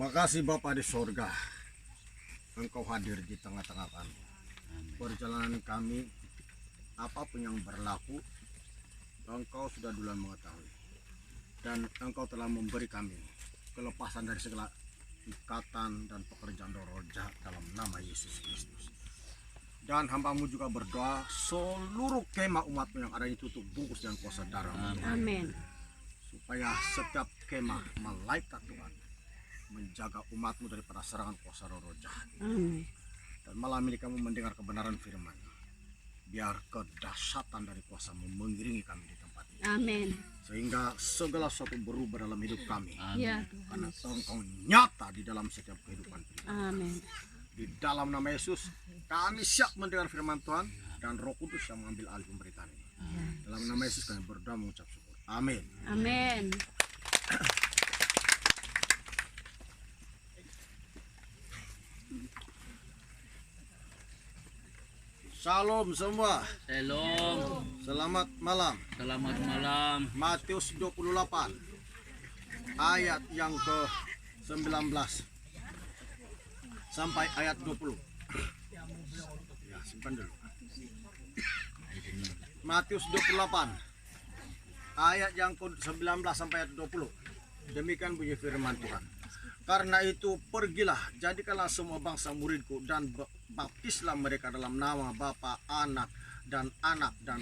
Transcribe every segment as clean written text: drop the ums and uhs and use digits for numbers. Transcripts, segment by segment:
Makasih Bapa di sorga, Engkau hadir di tengah-tengah kami. Perjalanan kami, apapun yang berlaku, Engkau sudah duluan mengetahui. Dan Engkau telah memberi kami kelepasan dari segala ikatan dan pekerjaan roh jahat dalam nama Yesus Kristus. Dan hamba-Mu juga berdoa seluruh kemah umat-Mu yang ada di tutup bungkus dengan kuasa darah-Mu. Amin. Supaya setiap kemah malaikat Tuhan menjaga umat-Mu daripada serangan kuasa roh jahat. Amin. Dan malam ini kami mendengar kebenaran firman. Biar kedahsyatan dari kuasa-Mu mengiringi kami di tempat ini. Amin. Sehingga segala sesuatu berubah dalam hidup kami. Ya Karena Tuhan. Engkau nyata di dalam setiap kehidupan pribadi. Amin. Di dalam nama Yesus kami siap mendengar firman Tuhan. Dan Roh Kudus yang mengambil alih pemberitaan ini. Dalam nama Yesus kami berdoa mengucap syukur. Amin. Amin. Shalom semua. Shalom. Selamat malam. Selamat malam. Matius 28 ayat yang ke-19 sampai ayat 20. Ya, simpan dulu. Matius 28 ayat yang ke-19 sampai ayat 20. Demikian bunyi firman Tuhan. Karena itu pergilah, jadikanlah semua bangsa muridku dan baptislah mereka dalam nama Bapa, Anak dan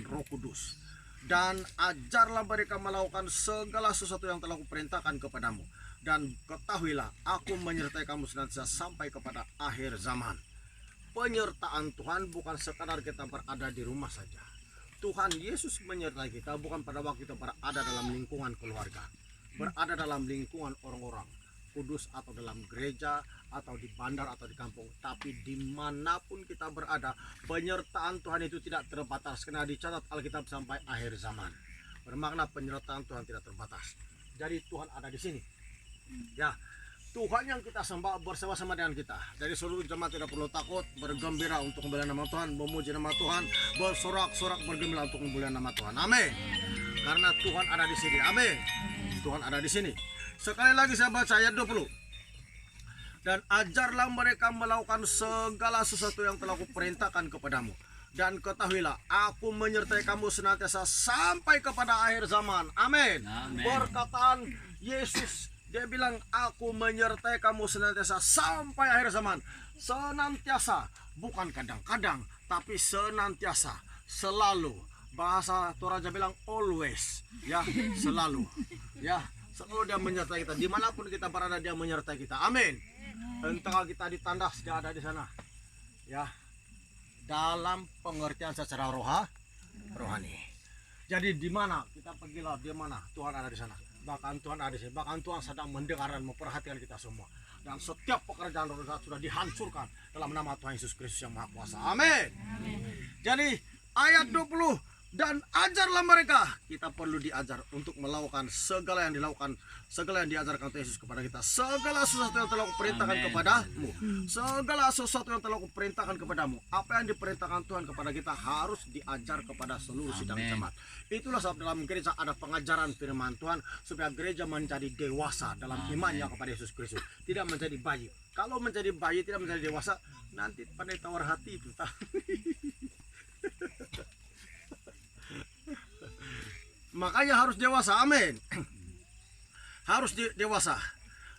Roh Kudus. Dan ajarlah mereka melakukan segala sesuatu yang telah kuperintahkan kepadamu. Dan ketahuilah, aku menyertai kamu senantiasa sampai kepada akhir zaman. Penyertaan Tuhan bukan sekadar kita berada di rumah saja. Tuhan Yesus menyertai kita bukan pada waktu kita berada dalam lingkungan keluarga, berada dalam lingkungan orang-orang kudus atau dalam gereja atau di bandar atau di kampung, tapi dimanapun kita berada, penyertaan Tuhan itu tidak terbatas karena dicatat Alkitab sampai akhir zaman. Bermakna penyertaan Tuhan tidak terbatas. Jadi Tuhan ada di sini. Ya, Tuhan yang kita sembah bersama-sama dengan kita. Dari seluruh jemaat tidak perlu takut, bergembira untuk memuliakan nama Tuhan, memuji nama Tuhan, bersorak-sorak bergembira untuk memuliakan nama Tuhan. Amin. Karena Tuhan ada di sini. Amin. Tuhan ada di sini. Sekali lagi saya baca ayat 20. Dan ajarlah mereka melakukan segala sesuatu yang telah kuperintahkan kepadamu. Dan ketahuilah, aku menyertai kamu senantiasa sampai kepada akhir zaman. Amin. Amin. Perkataan Yesus, dia bilang, aku menyertai kamu senantiasa sampai akhir zaman. Senantiasa, bukan kadang-kadang, tapi senantiasa, selalu. Bahasa Toraja bilang always, ya, selalu. Ya, selalu dia menyertai kita. Dimanapun kita berada, dia menyertai kita. Amin. Entah kita ditandas, dia ada di sana. Ya, dalam pengertian secara rohani. Jadi di mana kita pergilah, di mana Tuhan ada di sana. Bahkan Tuhan ada di sini. Bahkan Tuhan sedang mendengar dan memperhatikan kita semua. Dan setiap pekerjaan roh jahat sudah dihancurkan dalam nama Tuhan Yesus Kristus yang Maha Kuasa. Amin. Jadi ayat 20. Dan ajarlah mereka. Kita perlu diajar untuk melakukan segala yang dilakukan, segala yang diajarkan Tuhan Yesus kepada kita. Segala sesuatu yang telah kuperintahkan kepadamu. Segala sesuatu yang telah kuperintahkan kepadamu. Apa yang diperintahkan Tuhan kepada kita harus diajar kepada seluruh sidang jemaat. Itulah sebab dalam gereja ada pengajaran firman Tuhan supaya gereja menjadi dewasa dalam imannya kepada Yesus Kristus. Tidak menjadi bayi. Kalau menjadi bayi tidak menjadi dewasa, nanti pandai tawar hati itu. Makanya harus dewasa, amin. Harus dewasa.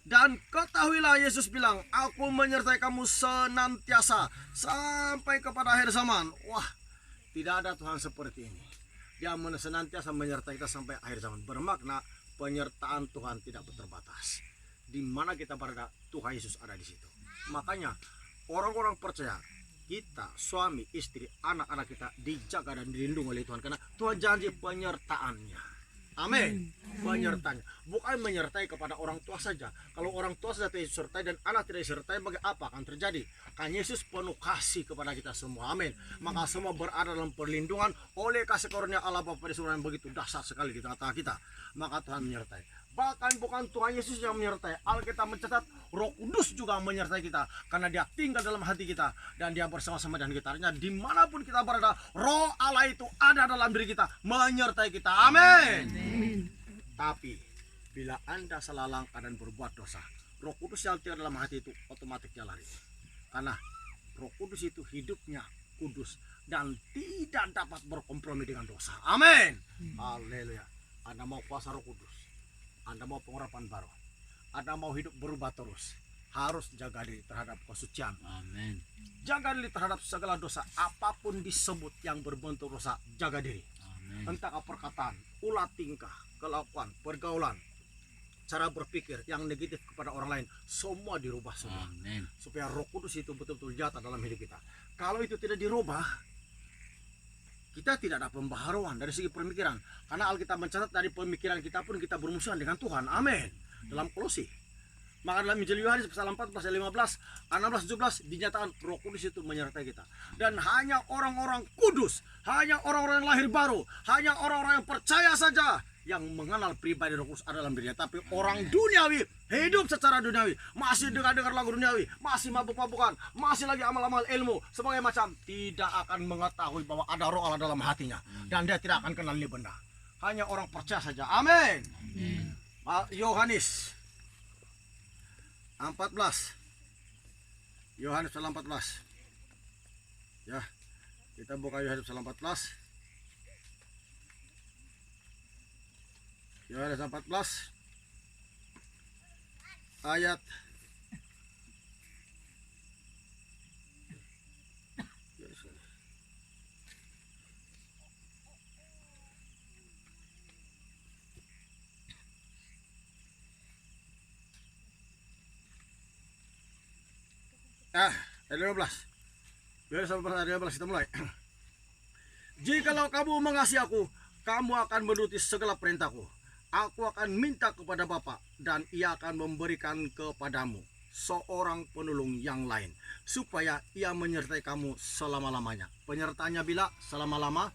Dan ketahuilah, Yesus bilang, aku menyertai kamu senantiasa sampai kepada akhir zaman. Wah, tidak ada Tuhan seperti ini. Dia senantiasa menyertai kita sampai akhir zaman. Bermakna penyertaan Tuhan tidak terbatas. Di mana kita berada, Tuhan Yesus ada di situ. Makanya orang-orang percaya, kita, suami, istri, anak-anak kita dijaga dan dilindungi oleh Tuhan. Karena Tuhan janji penyertaannya. Amin. Penyertaannya. Bukan menyertai kepada orang tua saja. Kalau orang tua saja tidak disertai dan anak tidak disertai, bagaimana apa akan terjadi? Kan Yesus penuh kasih kepada kita semua. Amin. Maka semua berada dalam perlindungan oleh kasih karunia Allah Bapa di surga yang begitu dahsyat sekali di tengah-tengah kita. Maka Tuhan menyertai. Bahkan bukan Tuhan Yesus yang menyertai. Alkitab mencatat Roh Kudus juga menyertai kita. Karena dia tinggal dalam hati kita. Dan dia bersama-sama dengan kita. Artinya dimanapun kita berada, Roh Allah itu ada dalam diri kita. Menyertai kita. Amin. Tapi bila Anda salah langkah dan berbuat dosa, Roh Kudus yang tinggal dalam hati itu otomatis dia lari. Karena Roh Kudus itu hidupnya kudus dan tidak dapat berkompromi dengan dosa. Amin. Haleluya. Anda mau kuasa Roh Kudus, Anda mau pengurapan baru, Anda mau hidup berubah terus, harus jaga diri terhadap kesucian. Amin. Jaga diri terhadap segala dosa, apapun disebut yang berbentuk dosa, jaga diri. Amin. Entah perkataan, ulah tingkah, kelakuan, pergaulan, cara berpikir yang negatif kepada orang lain, semua dirubah semua. Amin. Supaya Roh Kudus itu betul-betul nyata dalam hidup kita. Kalau itu tidak dirubah, kita tidak ada pembaharuan dari segi pemikiran. Karena Alkitab mencatat dari pemikiran kita pun kita bermusuhan dengan Tuhan. Amin. Dalam Kolose. Maka dalam Injil Yohanes pasal 4 pasal 15, 16, 17 dinyatakan Roh Kudus itu menyertai kita. Dan hanya orang-orang kudus, hanya orang-orang yang lahir baru, hanya orang-orang yang percaya saja yang mengenal pribadi Roh Kudus ada dalam dirinya. Tapi orang duniawi, hidup secara duniawi, masih dengar lagu duniawi, masih mabuk-mabukan, masih lagi amal-amal ilmu sebagai macam, tidak akan mengetahui bahwa ada Roh Allah dalam hatinya, dan dia tidak akan kenal ini benda. Hanya orang percaya saja. Amin. Yohanes 14. Yohanes pasal 14. Ya. Kita buka Yohanes pasal 14. Yohanes 14 ayat ayat 15. Yohanes 14 ayat 15 kita mulai. Jikalau kamu mengasihi aku, kamu akan menuruti segala perintahku. Aku akan minta kepada Bapa, dan ia akan memberikan kepadamu seorang penolong yang lain, supaya ia menyertai kamu selama-lamanya. Penyertanya bila selama-lama,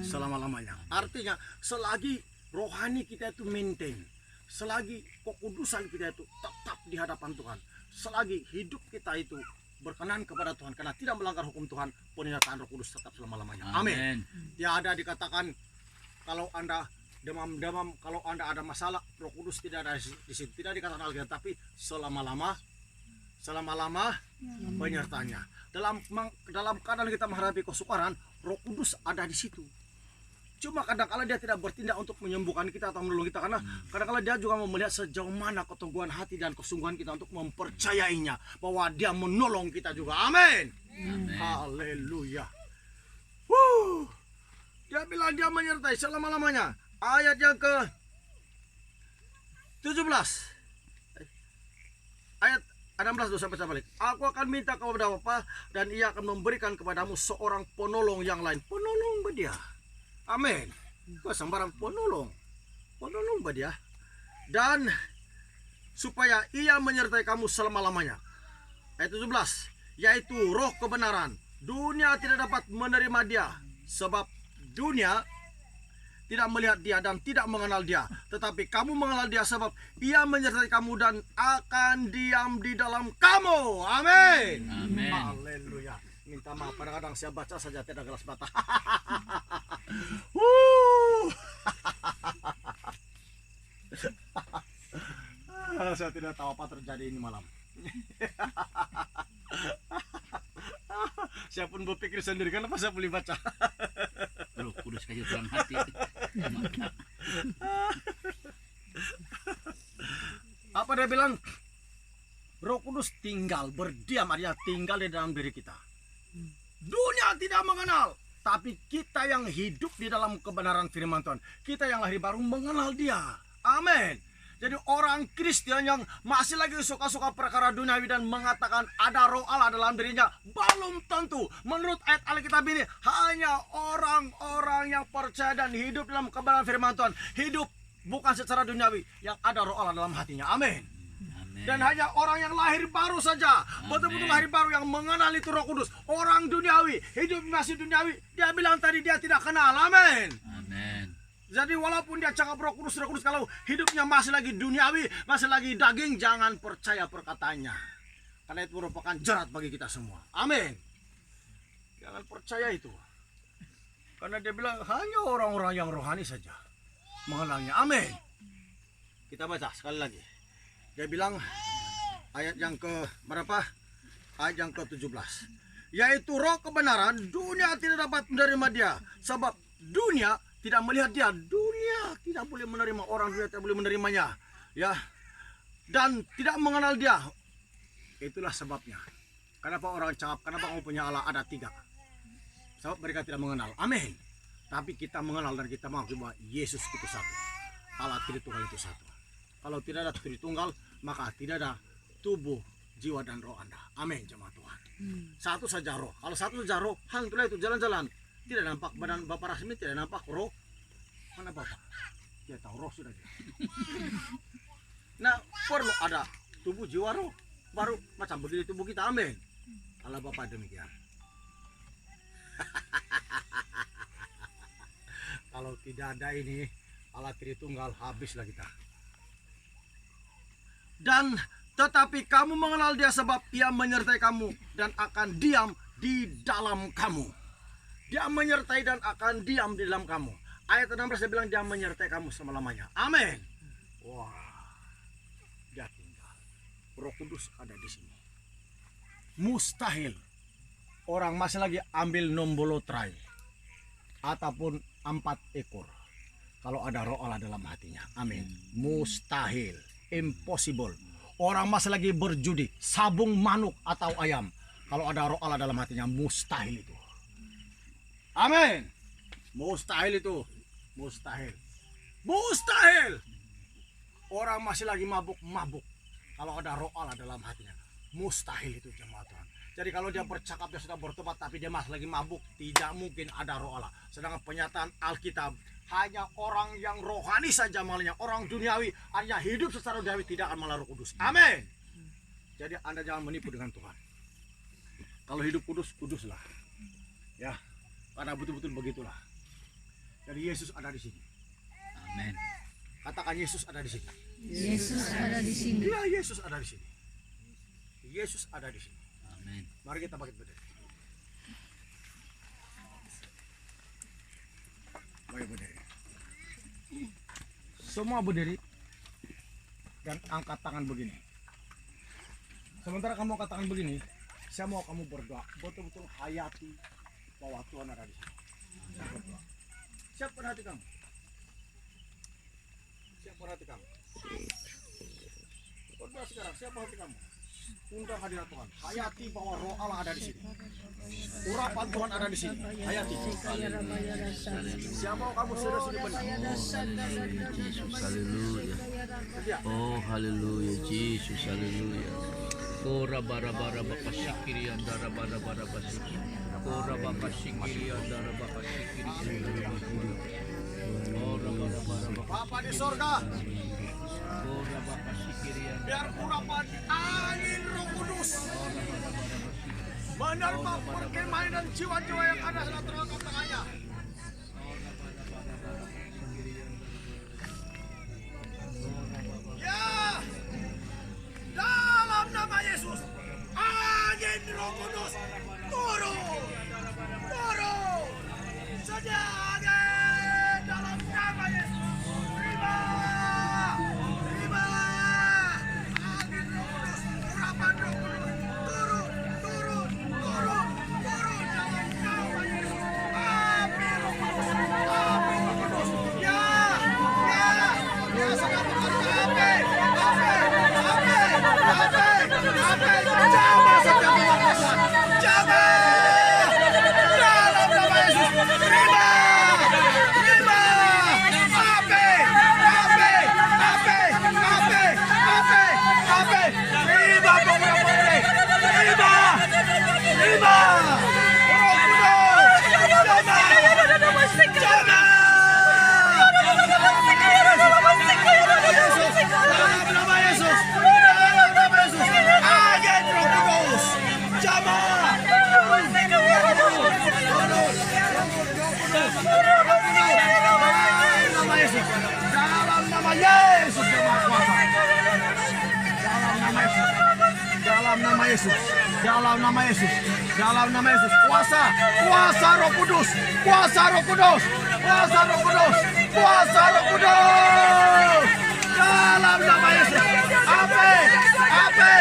selama-lamanya. Artinya selagi rohani kita itu maintain, selagi kekudusan kita itu tetap di hadapan Tuhan, selagi hidup kita itu berkenan kepada Tuhan karena tidak melanggar hukum Tuhan, penyertaan Roh Kudus tetap selama-lamanya. Amin. Tiada dikatakan kalau Anda demam-demam, kalau Anda ada masalah, Roh Kudus tidak ada di situ. Tidak dikatakan Alkitab, tapi selama-lama penyertanya. Dalam keadaan kita menghadapi kesukaran, Roh Kudus ada di situ. Cuma kadang-kala dia tidak bertindak untuk menyembuhkan kita atau menolong kita, karena kadang-kala dia juga mau melihat sejauh mana keteguhan hati dan kesungguhan kita untuk mempercayainya bahwa dia menolong kita juga. Amin. Haleluya. Dia bilang dia menyertai selama-lamanya. Ayat yang ke 17. Ayat 16 tuh sampai balik. Aku akan minta kepada Bapa, dan ia akan memberikan kepadamu seorang penolong yang lain. Penolong dia. Amin. Kau sembarang penolong dia. Dan supaya ia menyertai kamu selama-lamanya. Ayat 17. Yaitu Roh kebenaran. Dunia tidak dapat menerima dia, sebab dunia tidak melihat dia dan tidak mengenal dia. Tetapi kamu mengenal dia, sebab ia menyertai kamu dan akan diam di dalam kamu. Amin. Amin. Haleluya. Minta maaf, kadang-kadang saya baca saja tidak gelas mata. Saya tidak tahu apa terjadi ini malam. Saya pun berpikir sendiri, kenapa saya boleh baca. Roh Kudus kasih terang hati. Apa dia bilang? Roh Kudus tinggal, berdiam, artinya tinggal di dalam diri kita. Dunia tidak mengenal, tapi kita yang hidup di dalam kebenaran firman Tuhan, kita yang lahir baru mengenal dia. Amin. Jadi orang Kristen yang masih lagi suka-suka perkara duniawi dan mengatakan ada Roh Allah dalam dirinya, belum tentu. Menurut ayat Alkitab ini, hanya orang-orang yang percaya dan hidup dalam kebenaran firman Tuhan, hidup bukan secara duniawi, yang ada Roh Allah dalam hatinya. Amin. Dan hanya orang yang lahir baru saja, betul-betul lahir baru, yang mengenal itu Roh Kudus. Orang duniawi, hidup masih duniawi, dia bilang tadi dia tidak kenal. Amin. Amin. Jadi walaupun dia cakap Roh Kudus, kalau hidupnya masih lagi duniawi, masih lagi daging, jangan percaya perkataannya. Karena itu merupakan jerat bagi kita semua. Amin. Jangan percaya itu. Karena dia bilang hanya orang-orang yang rohani saja mengenalnya. Amin. Kita baca sekali lagi. Dia bilang ayat yang ke berapa? Ayat yang ke-17. Yaitu roh kebenaran, dunia tidak dapat menerima dia. Sebab dunia tidak melihat dia. Dunia tidak boleh menerima, orang dunia tidak boleh menerimanya. Ya. Dan tidak mengenal dia. Itulah sebabnya. Kenapa orang cakap, kenapa kamu punya Allah ada 3? Sebab mereka tidak mengenal. Amin. Tapi kita mengenal dan kita mengakui bahwa Yesus itu satu. Allah Tritunggal itu satu. Kalau tidak ada Tritunggal, maka tidak ada tubuh, jiwa dan roh Anda. Amin, jemaat Tuhan. Satu saja roh. Kalau satu saja roh, hantulah itu jalan-jalan. Tidak nampak badan Bapak Rasmi, tidak nampak roh. Mana Bapak? Dia tahu roh sudah. Nah, perlu ada tubuh, jiwa, roh. Baru macam begini tubuh kita. Amin. Allah Bapak demikian. Kalau tidak ada ini, Allah Tritunggal, habislah kita. Dan tetapi kamu mengenal dia sebab ia menyertai kamu dan akan diam di dalam kamu. Dia menyertai dan akan diam di dalam kamu. Ayat 16 dia bilang dia menyertai kamu selama-lamanya. Amin. Wah. Dia tinggal. Roh Kudus ada di sini. Mustahil orang masih lagi ambil nombolotrai ataupun 4 ekor kalau ada roh Allah dalam hatinya. Amin. Mustahil. Impossible. Orang masih lagi berjudi, sabung manuk atau ayam. Kalau ada roh Allah dalam hatinya, mustahil itu. Amin. Mustahil itu. Mustahil. Mustahil. Orang masih lagi mabuk-mabuk. Kalau ada roh Allah dalam hatinya, mustahil itu jemaat Tuhan. Jadi kalau dia bercakap, dia sudah bertobat, tapi dia masih lagi mabuk, tidak mungkin ada roh Allah. Sedangkan penyataan Alkitab, hanya orang yang rohani saja malahnya, orang duniawi hanya hidup secara duniawi tidak akan malah Roh Kudus. Amin. Jadi Anda jangan menipu dengan Tuhan. Kalau hidup kudus, kuduslah. Ya, karena betul-betul begitulah. Jadi Yesus ada di sini. Amin. Katakan Yesus ada di sini. Yesus ada di sini. Ya, Yesus ada di sini. Yesus ada di sini. Amin. Mari kita bangkit berdiri. Mari berdiri. Semua berdiri dan angkat tangan begini. Sementara kamu angkat tangan begini, saya mau kamu berdoa, betul-betul hayati bahwa Tuhan ada di sini. Saya berdoa. Siapkan hati kamu. Siapkan hati kamu. Berdoa sekarang, siapkan hati kamu. Undang hadirat Tuhan. Hayati bahwa roh Allah ada di sini. Urapan Tuhan ada di sini. Hayati. Siapa kamu sudah sini benar? Yesus, haleluya. Sedia. Oh, haleluya, Yesus, haleluya. Kora bara bara baka sikiri andara bara bara basiki. Kora baka sikiri andara baka sikiri. Kora bara bara baka. Bapa di sorga, Kora baka sikiri andara. biar urapan angin Roh Kudus menerima perkemahan dan jiwa-jiwa yang ada dalam terangkat tangannya. Ya, dalam nama Yesus, angin Roh Kudus turun, turun, saja angin dalam nama Yesus. Terima, terima, angin Roh Kudus, urapan Roh Kudus turun, turun, turun, turun dalam nama Yesus. Api Roh Kudus, api Roh Kudus, ya, ya, ya, sangat berharga, api, api, api, api, jangan saja berlakukan, jangan, dalam nama Yesus, terima, terima, api, api, api, api, api, api, terima beberapa ini, terima, terima, Roh Kudus, jangan, dalam nama Yesus, dalam nama Yesus, agen Roh Kudus, jamaah, dalam nama Yesus, dalam nama Yesus yang Maha Kuasa, dalam nama Yesus, dalam nama Yesus, dalam nama Yesus, dalam nama Yesus, kuasa, kuasa Roh Kudus, kuasa Roh Kudus, kuasa Roh Kudus, kuasa Roh Kudus, dalam nama Yesus, ape, ape,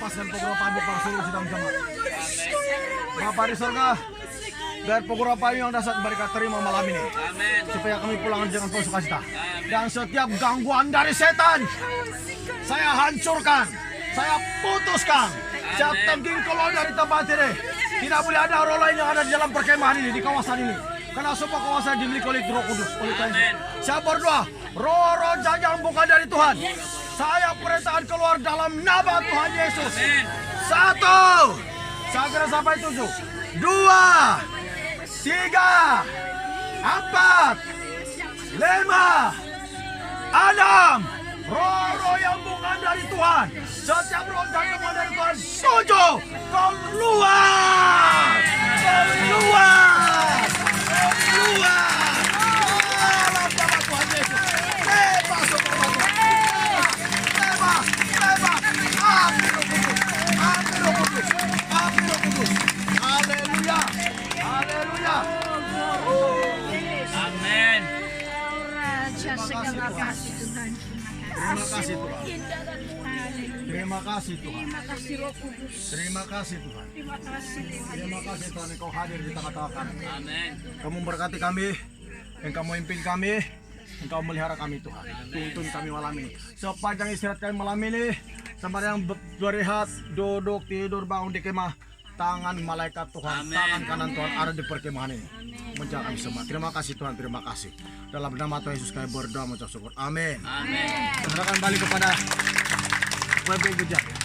kasih dan pengurapan para seluruh sidang jemaat. Bapa di surga, biar pengurapan yang dasar mereka terima malam ini. Supaya kami pulang dengan penuh sukacita. Dan setiap gangguan dari setan, saya hancurkan, saya putuskan. Setiap tengking keluar dari tempat ini. Tidak boleh ada roh lain yang ada di dalam perkemahan ini, di kawasan ini. Karena semua kawasan dimiliki oleh Roh Kudus. Oleh karena itu, saya berdoa, roh-roh jahat yang bukan dari Tuhan, saya perintahkan keluar dalam nama Tuhan Yesus. 1, saya kira sampai 7, 2, 3, 4, 5, 6. Roh-roh yang bukan dari Tuhan, setiap roh yang bukan dari Tuhan, 7, keluar, keluar, keluar. Dalam nama Tuhan Yesus, bebas, bebas, bebas. Amin, Roh Kudus, amin, Roh Kudus, amin, Roh Kudus. Haleluya, haleluya. Amin. Raja segala kasih Tuhan. Terima kasih Tuhan. Terima kasih Tuhan. Terima kasih Roh Kudus. Terima kasih Tuhan. Terima kasih Tuhan. Terima kasih Tuhan Engkau hadir di tengah-tengah kami. Amin. Kamu memberkati kami, Engkau memimpin kami, Engkau melihara kami Tuhan. Tuntun kami malam ini. Sepanjang istirahat kami malam ini, sepanjang berehat, duduk, tidur, bangun di kemah, tangan malaikat Tuhan, Amin. tangan kanan Tuhan ada di perkemahan ini. Menjaga kami semua. Terima kasih Tuhan, terima kasih. Dalam nama Tuhan Yesus kami berdoa mengucap syukur. Amin. Amin. Serahkan balik kepada Ibu Jat.